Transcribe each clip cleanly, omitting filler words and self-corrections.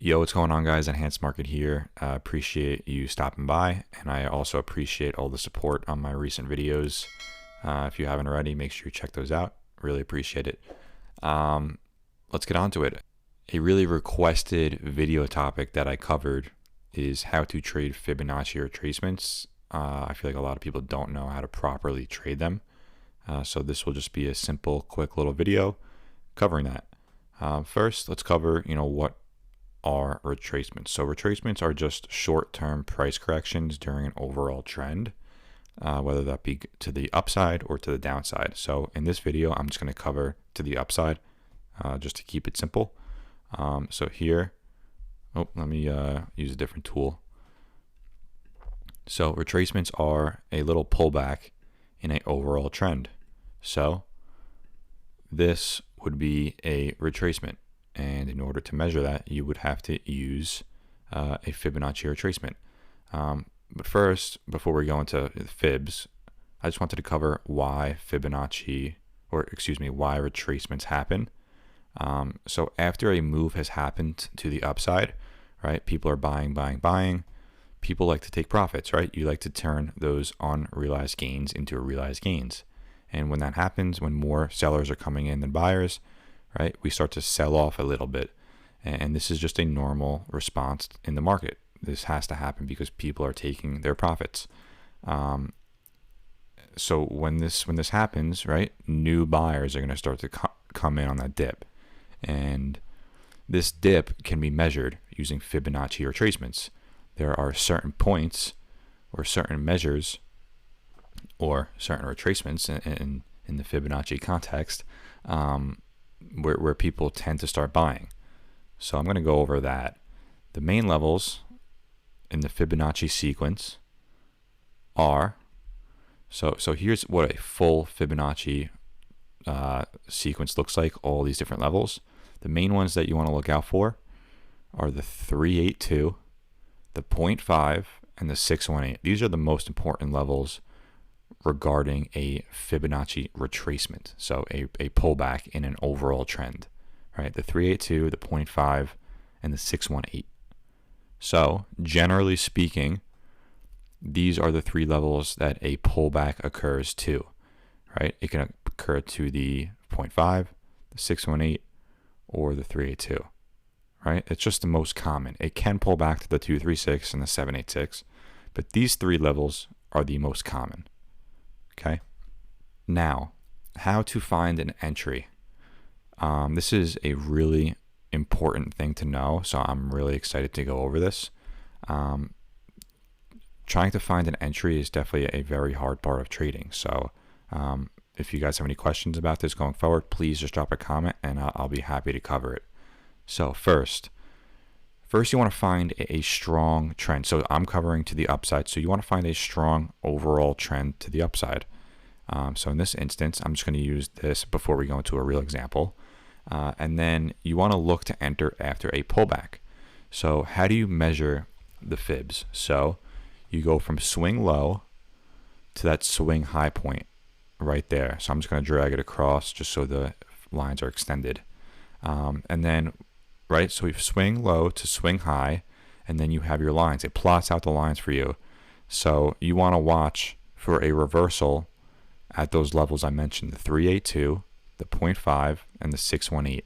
Yo, what's going on, guys? EnhancedMarket here. Appreciate you stopping by, and I also appreciate all the support on my recent videos. If you haven't already, make sure you check those out. Really appreciate it. Let's get on to it. A really requested video topic that I covered is how to trade Fibonacci retracements. I feel like a lot of people don't know how to properly trade them. So this will just be a simple, quick little video covering that. First, let's cover, what are retracements. So retracements are just short-term price corrections during an overall trend, whether that be to the upside or to the downside. So in this video, I'm just going to cover to the upside, just to keep it simple. So here, let me use a different tool. So retracements are a little pullback in an overall trend. So this would be a retracement. And in order to measure that, you would have to use a Fibonacci retracement. But first, before we go into fibs, I just wanted to cover why why retracements happen. So after a move has happened to the upside, right? People are buying. People like to take profits, right? You like to turn those unrealized gains into realized gains. And when that happens, when more sellers are coming in than buyers, right, we start to sell off a little bit. And this is just a normal response in the market. This has to happen because people are taking their profits. So when this happens, right, new buyers are going to start to come in on that dip. And this dip can be measured using Fibonacci retracements. There are certain points or certain measures or certain retracements in the Fibonacci context where people tend to start buying. So I'm going to go over that. The main levels in the Fibonacci sequence are, so here's what a full Fibonacci sequence looks like, all these different levels. The main ones that you want to look out for are the 382, the 0.5, and the 618. These are the most important levels regarding a Fibonacci retracement, so a pullback in an overall trend, right? The 382, the 0.5, and the 618. So generally speaking, these are the three levels that a pullback occurs to, right? It can occur to the 0.5, the 618, or the 382, right? It's just the most common. It can pull back to the 236 and the 786, but these three levels are the most common. Okay, now how to find an entry. This is a really important thing to know, so I'm really excited to go over this. Trying to find an entry is definitely a very hard part of trading. So if you guys have any questions about this going forward, please just drop a comment and I'll be happy to cover it. So first you want to find a strong trend. So I'm covering to the upside. So you want to find a strong overall trend to the upside. So in this instance, I'm just going to use this before we go into a real example. And then you want to look to enter after a pullback. So how do you measure the fibs? So you go from swing low to that swing high point right there. So I'm just going to drag it across just so the lines are extended. And then right? So we swing low to swing high, and then you have your lines. It plots out the lines for you. So you want to watch for a reversal at those levels I mentioned, the 382, the 0.5, and the 618.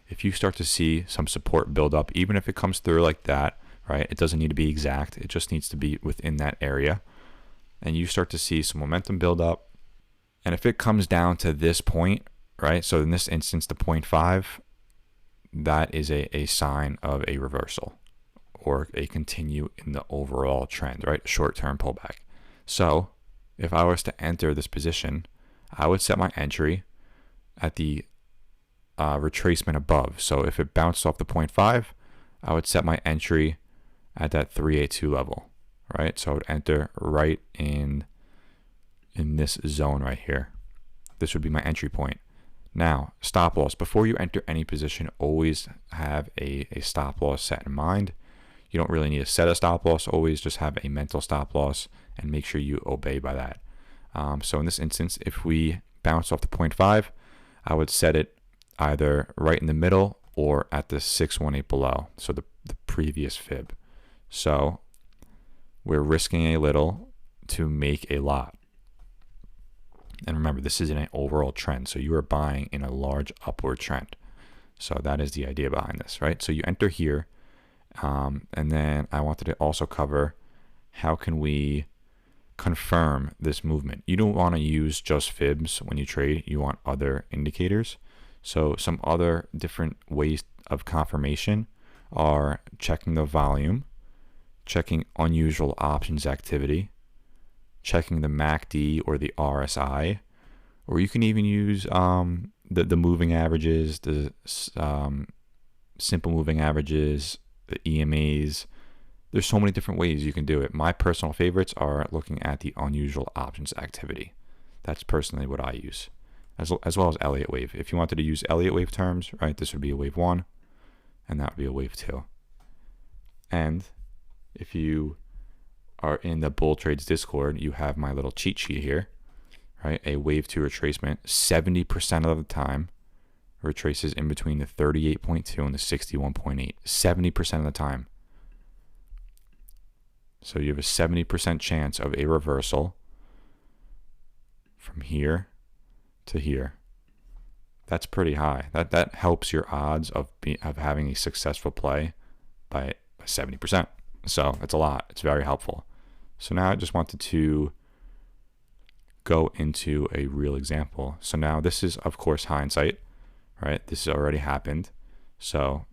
If you start to see some support build up, even if it comes through like that, right? It doesn't need to be exact. It just needs to be within that area. And you start to see some momentum build up. And if it comes down to this point, right? So in this instance, the 0.5, that is a sign of a reversal or a continue in the overall trend, right? Short-term pullback. So if I was to enter this position, I would set my entry at the retracement above. So if it bounced off the 0.5, I would set my entry at that 382 level, right? So I would enter right in this zone right here. This would be my entry point. Now, stop loss. Before you enter any position, always have a stop loss set in mind. You don't really need to set a stop loss. Always just have a mental stop loss and make sure you obey by that. So in this instance, if we bounce off the 0.5, I would set it either right in the middle or at the 618 below. So the the previous fib. So we're risking a little to make a lot. And remember, this is in an overall trend. So you are buying in a large upward trend. So that is the idea behind this, right? So you enter here. And then I wanted to also cover how can we confirm this movement. You don't want to use just fibs when you trade. You want other indicators. So some other different ways of confirmation are checking the volume, checking unusual options activity, checking the MACD or the RSI, or you can even use the moving averages, the simple moving averages, the EMAs. There's so many different ways you can do it. My personal favorites are looking at the unusual options activity. That's personally what I use, as well as Elliott wave. If you wanted to use Elliott wave terms, right, this would be a wave 1, and that would be a wave 2. And if you are in the BullTrades Discord, you have my little cheat sheet here, right? A wave 2 retracement, 70% of the time retraces in between the 38.2 and the 61.8. 70% of the time. So you have a 70% chance of a reversal from here to here. That's pretty high. That helps your odds of having a successful play by 70%. So it's a lot. It's very helpful. So now I just wanted to go into a real example. So now this is, of course, hindsight, right? This has already happened. So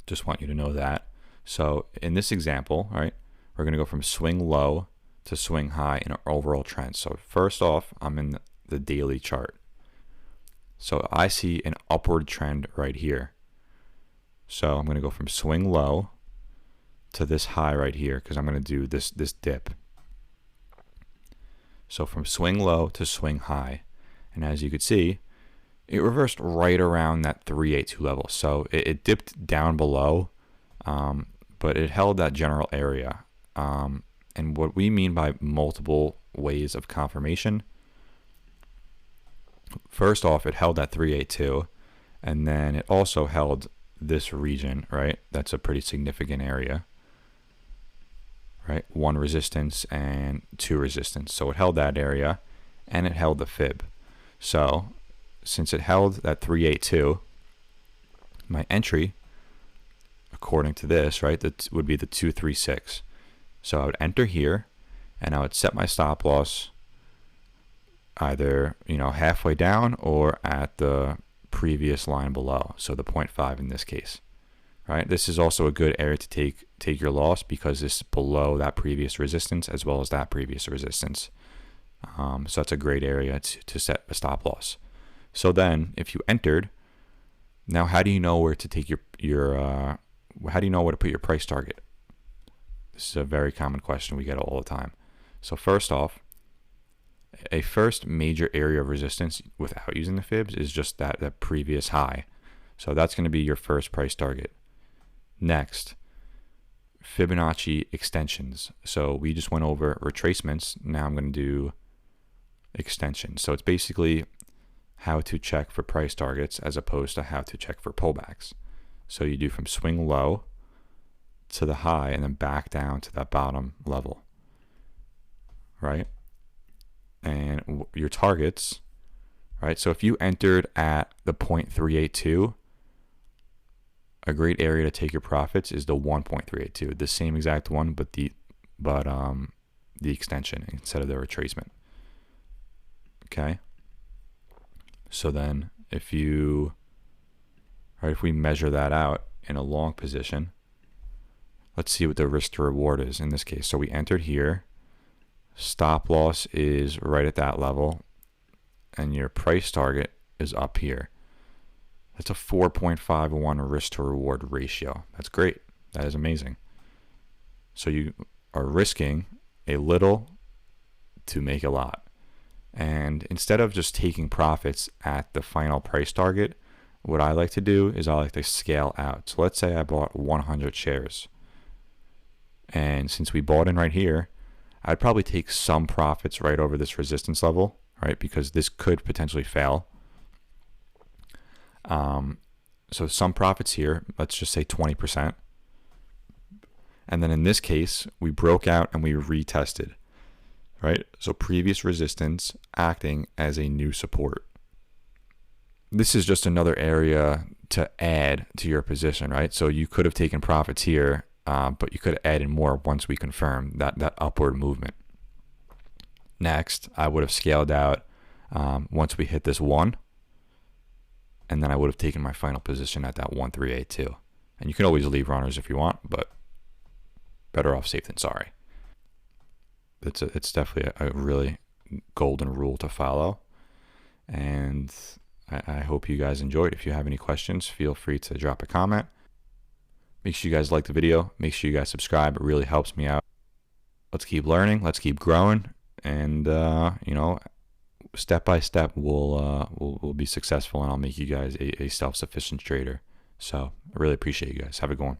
just want you to know that. So in this example, right, we're going to go from swing low to swing high in our overall trend. So first off, I'm in the daily chart. So I see an upward trend right here. So I'm going to go from swing low to this high right here because I'm going to do this dip. So from swing low to swing high. And as you could see, it reversed right around that 382 level. So it dipped down below, but it held that general area. And what we mean by multiple ways of confirmation, first off, it held that 382, and then it also held this region, right? That's a pretty significant area, right? 1 resistance and 2 resistance. So it held that area, and it held the fib. So since it held that 382, my entry, according to this, right, that would be the 236. So I would enter here, and I would set my stop loss either, halfway down or at the previous line below, so the 0.5 in this case, right? This is also a good area to take your loss because it's below that previous resistance as well as that previous resistance. So that's a great area to set a stop loss. So then, if you entered, now how do you know where to take how do you know where to put your price target? This is a very common question we get all the time. So first off, a first major area of resistance without using the fibs is just that previous high. So that's going to be your first price target. Next, Fibonacci extensions. So we just went over retracements. Now I'm going to do extensions. So it's basically how to check for price targets as opposed to how to check for pullbacks. So you do from swing low to the high and then back down to that bottom level, right? And your targets, right? So if you entered at the 0.382, a great area to take your profits is the 1.382, the same exact one, but the extension instead of the retracement. Okay. So then if we measure that out in a long position, let's see what the risk to reward is in this case. So we entered here. Stop loss is right at that level, and your price target is up here. That's a 4.51 risk to reward ratio. That's great. That is amazing. So you are risking a little to make a lot. And instead of just taking profits at the final price target, what I like to do is I like to scale out. So let's say I bought 100 shares. And since we bought in right here, I'd probably take some profits right over this resistance level, right? Because this could potentially fail. So some profits here, let's just say 20%. And then in this case, we broke out and we retested, right? So previous resistance acting as a new support. This is just another area to add to your position, right? So you could have taken profits here, but you could have added more once we confirm that upward movement. Next, I would have scaled out once we hit this 1, and then I would have taken my final position at that 1382. And you can always leave runners if you want, but better off safe than sorry. It's definitely a really golden rule to follow, and I hope you guys enjoyed. If you have any questions, feel free to drop a comment. Make sure you guys like the video. Make sure you guys subscribe. It really helps me out. Let's keep learning. Let's keep growing. And, step by step, we'll be successful, and I'll make you guys a self-sufficient trader. So I really appreciate you guys. Have a good one.